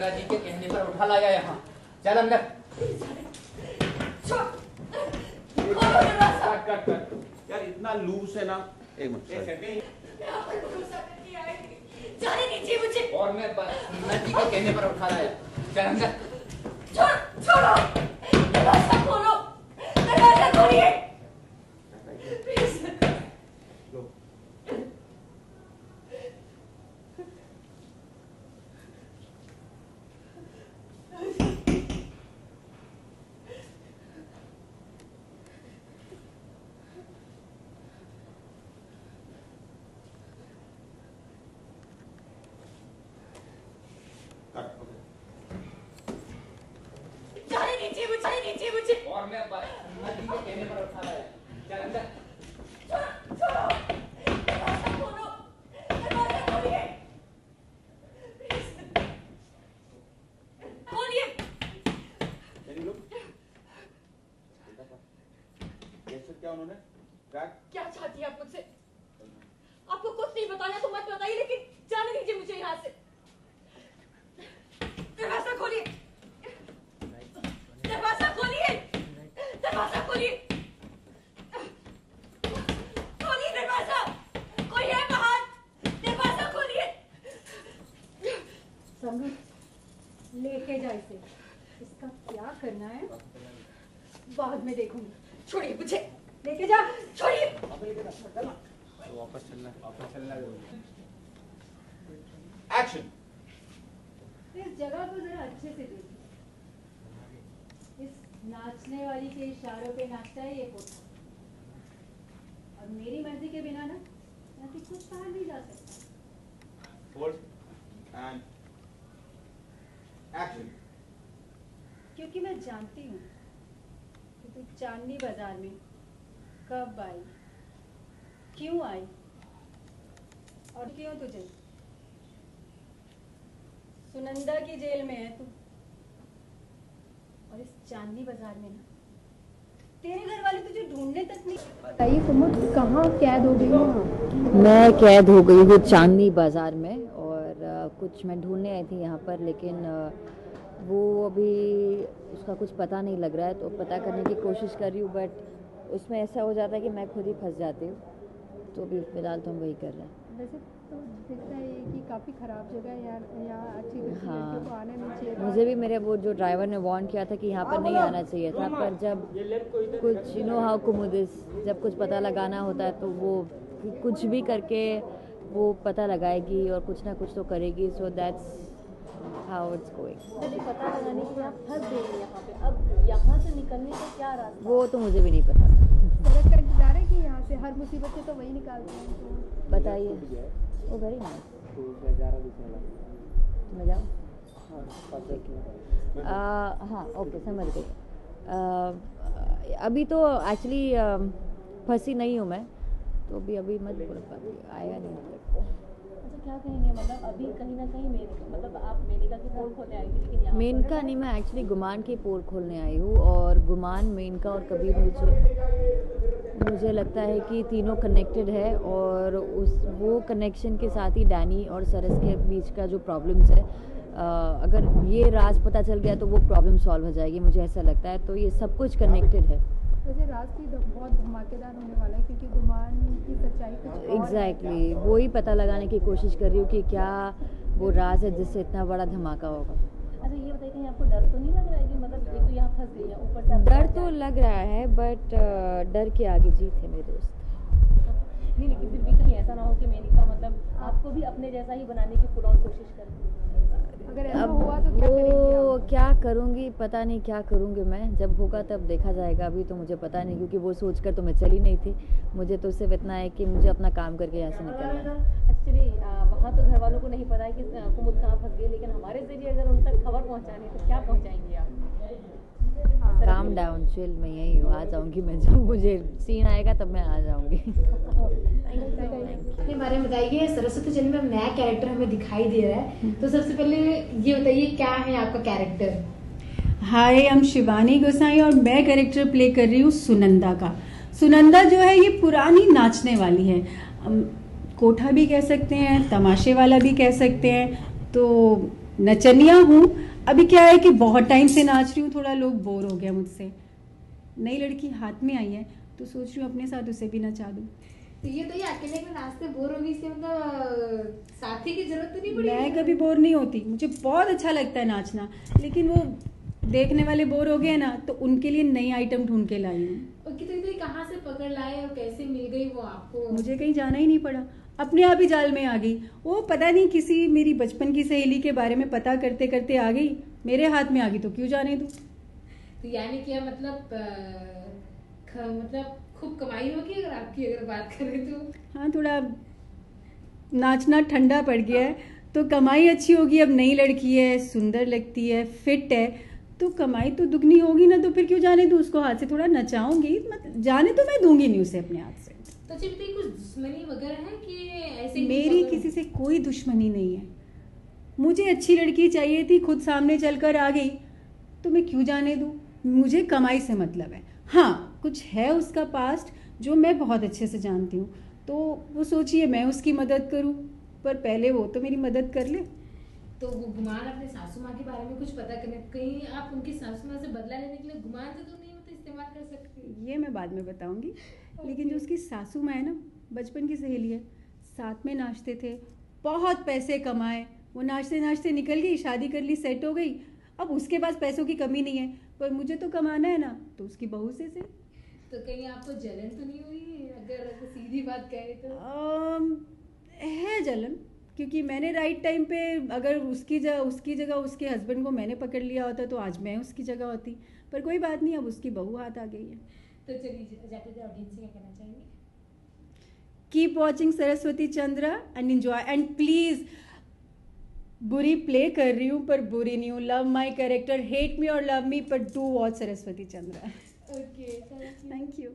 गंगा जी के कहने पर उठा लाया यहाँ। चल अंदर। यार इतना लूज है ना। एक मिनट। जाने दीजिए मुझे। और मैं गंगा जी के कहने पर उठा लाया। चल अंदर। छोड़ो, दरवाजा खोलो, दरवाजा खोलिए। जाने दीजिए मुझे। और मैं गंगा जी के कहने पर उठा लाया। चल अंदर। छोड़ो, दरवाजा खोलो, दरवाजा खोलिए। खोलिए। क्या उन्होंने क्या चाहती है आप मुझसे? आपको कुछ नहीं बताना तो मत बताइए, लेकिन जाने दीजिए मुझे यहाँ से। दरवाजा खोलिए, दरवाजा खोलिए, दरवाजा खोलिए, खोलिए दरवाजा। कोई है बाहर? दरवाजा खोलिए। समझ लेके जा इसे। इसका क्या करना है बाद में देखूंगी। छोड़िए मुझे, लेके जा। छोड़िए। वापस चलना एक्शन। इस जगह को जरा अच्छे से देखो। इस नाचने वाली के इशारों पे नाचता है ये कोठा, और मेरी मर्जी के बिना ना यहाँ से कुछ बाहर नहीं जा सकता। Hold and action. क्योंकि मैं जानती हूँ कि तू चांदनी बाजार में कब आई, क्यों आई और क्यों तुझे सुनंदा की जेल में है तू। और इस चांदनी बाजार में ना तेरे घर वाले तुझे ढूंढने तक नहीं। बताइए कुमुद, कहाँ कैद हो गई हो? मैं कैद हो गई हूँ चांदनी बाजार में, और कुछ मैं ढूंढने आई थी यहाँ पर, लेकिन वो अभी उसका कुछ पता नहीं लग रहा है, तो पता करने की कोशिश कर रही हूँ, बट उसमें ऐसा हो जाता है कि मैं खुद ही फंस जाती हूँ। तो अभी फिलहाल तो हम वही कर रहे हैं। वैसे तो दिखता है कि काफ़ी ख़राब जगह है यार, यहाँ अच्छी हाँ, को आना नहीं चाहिए। मुझे भी मेरे वो जो ड्राइवर ने वार्न किया था कि यहाँ पर नहीं आना चाहिए था, पर जब कुछ यू नो हाउ कुमुदिस, जब कुछ पता लगाना होता है तो वो कुछ भी करके वो पता लगाएगी और कुछ ना कुछ तो करेगी। So that's how it's going. पता लगाने के लिए आप फंस गए यहाँ पे, अब यहाँ से निकलने का क्या रास्ता? वो तो मुझे भी नहीं पता। सड़क का इंतजार है कि यहाँ से हर मुसीबत से तो वही निकालते हैं। तो बताइए। वो वेरी नाइस। मैं जाऊँ? हाँ ओके, समझ गई। अभी तो एक्चुअली फंसी नहीं हूँ मैं, तो अभी मत बोल पाती, आएगा नहीं मतलब। अच्छा क्या कहेंगे, मतलब अभी कहीं ना कहीं मतलब आप मेनका की पोल खोलने आई थी, लेकिन यहाँ मेनका नहीं, मैं एक्चुअली गुमान की पोल खोलने आई हूँ, और गुमान, मेनका और कबीर मुझे लगता है कि तीनों कनेक्टेड है, और वो कनेक्शन के साथ ही डैनी और सरस के बीच का जो प्रॉब्लम्स है, अगर ये राज पता चल गया तो वो प्रॉब्लम सॉल्व हो जाएगी, मुझे ऐसा लगता है। तो ये सब कुछ कनेक्टेड है। वैसे राज की बहुत धमाकेदार होने वाला है, क्योंकि गुमान की सच्चाई कुछ एग्जैक्टली वो ही पता लगाने की कोशिश कर रही हूँ कि क्या वो राज है जिससे इतना बड़ा धमाका होगा। अच्छा ये बताइए, कहीं आपको डर तो नहीं लग रहा है कि मतलब ये तो यहाँ फंस गई है, ऊपर से डर तो लग रहा है, बट डर के आगे जीत है मेरे दोस्त। नहीं, लेकिन फिर भी कहीं ऐसा ना हो कि मेनका मतलब आपको भी अपने जैसा ही बनाने की पूरा कोशिश करे। अगर ऐसा हुआ तो वो क्या करूँगी, पता नहीं क्या करूँगी मैं, जब होगा तब देखा जाएगा। अभी तो मुझे पता नहीं, क्योंकि वो सोचकर तो मैं चली नहीं थी। मुझे तो सिर्फ इतना है कि मुझे अपना काम करके यहाँ से निकलना है। अच्छा चलिए, वहाँ तो घर वालों को नहीं पता है कि कुमुद कहाँ फंस गई, लेकिन हमारे जरिए अगर उन तक खबर पहुँचानी है तो क्या पहुँचाएंगे आप? काम डाउन, चिल, मैं यही हूँ, आ जाऊँगी मैं, जब मुझे सीन आएगा तब मैं आ जाऊँगी। अपने बारे में बताइए, सरस्वती चंद्र में नया कैरेक्टर हमें दिखाई दे रहा है, तो सबसे पहले ये बताइए क्या है आपका character? Hi, I am Shivani Gosai और मैं कैरेक्टर प्ले कर रही हूँ सुनंदा का। सुनंदा जो है ये पुरानी नाचने वाली है, कोठा भी कह सकते हैं, तमाशे वाला भी कह सकते हैं। तो नचनिया हूँ। अभी क्या है कि बहुत टाइम से नाच रही हूँ, थोड़ा लोग बोर हो गया मुझसे। नई लड़की हाथ में आई है तो सोच रही हूँ अपने साथ उसे भी नचा दूँ। तो ये अकेले में नाचते बोर होगी, इससे मतलब साथी की जरूरत तो नहीं पड़ी? मैं कभी बोर नहीं होती, मुझे बहुत अच्छा लगता है नाचना, लेकिन वो देखने वाले बोर हो गए ना, तो उनके लिए नई आइटम ढूंढ के लाई हूँ। तो कहाँ से पकड़ लाए और कैसे मिल गई वो आपको? मुझे कहीं जाना ही नहीं पड़ा, अपने आप ही जाल में आ गई। वो पता नहीं किसी मेरी बचपन की सहेली के बारे में पता करते करते आ गई, मेरे हाथ में आ गई, तो क्यों जाने दूँ। तो यानी क्या मतलब खूब कमाई होगी अगर बात करें तो? हाँ, थोड़ा नाचना ठंडा पड़ गया है तो कमाई अच्छी होगी। अब नई लड़की है, सुंदर लगती है, फिट है, तो कमाई तो दुगनी होगी ना, तो फिर क्यों जाने दूँ उसको। हाथ से थोड़ा नचाऊंगी, मतलब जाने तो मैं दूंगी नहीं उसे अपने हाथ से। तो अच्छा बताइए, कुछ दुश्मनी वगैरह है कि ऐसे? मेरी किसी से कोई दुश्मनी नहीं है। मुझे अच्छी लड़की चाहिए थी, खुद सामने चलकर आ गई, तो मैं क्यों जाने दूँ। मुझे कमाई से मतलब है। हाँ, कुछ है उसका पास्ट जो मैं बहुत अच्छे से जानती हूँ, तो वो सोचिए मैं उसकी मदद करूँ, पर पहले वो तो मेरी मदद कर ले। तो वो गुमान अपने सासू माँ के बारे में कुछ पता करने, कहीं आप उनकी सासू माँ से बदला लेने के लिए गुमान तो नहीं मतलब इस्तेमाल कर सकती? ये मैं बाद में बताऊंगी। लेकिन जो उसकी सासू माँ है ना, बचपन की सहेली है, साथ में नाचते थे, बहुत पैसे कमाए, वो नाचते नाचते निकल गई, शादी कर ली, सेट हो गई। अब उसके पास पैसों की कमी नहीं है, पर मुझे तो कमाना है ना, तो उसकी बहू से। तो कहीं आपको जलन तो नहीं हुई, अगर सीधी बात कहे तो? है जलन, क्योंकि मैंने राइट टाइम पे, अगर उसकी जगह उसके हस्बैंड को मैंने पकड़ लिया होता तो आज मैं उसकी जगह होती। पर कोई बात नहीं, अब उसकी बहू हाथ आ गई है। तो चलिए जाते थे ऑडियंस से क्या कहना चाहेंगे? Keep watching Saraswati Chandra and enjoy, and please, बुरी प्ले कर रही हूँ पर बुरी नहीं हूँ। Love my character, hate me और लव मी, पर do watch Saraswati Chandra. Okay, thank you.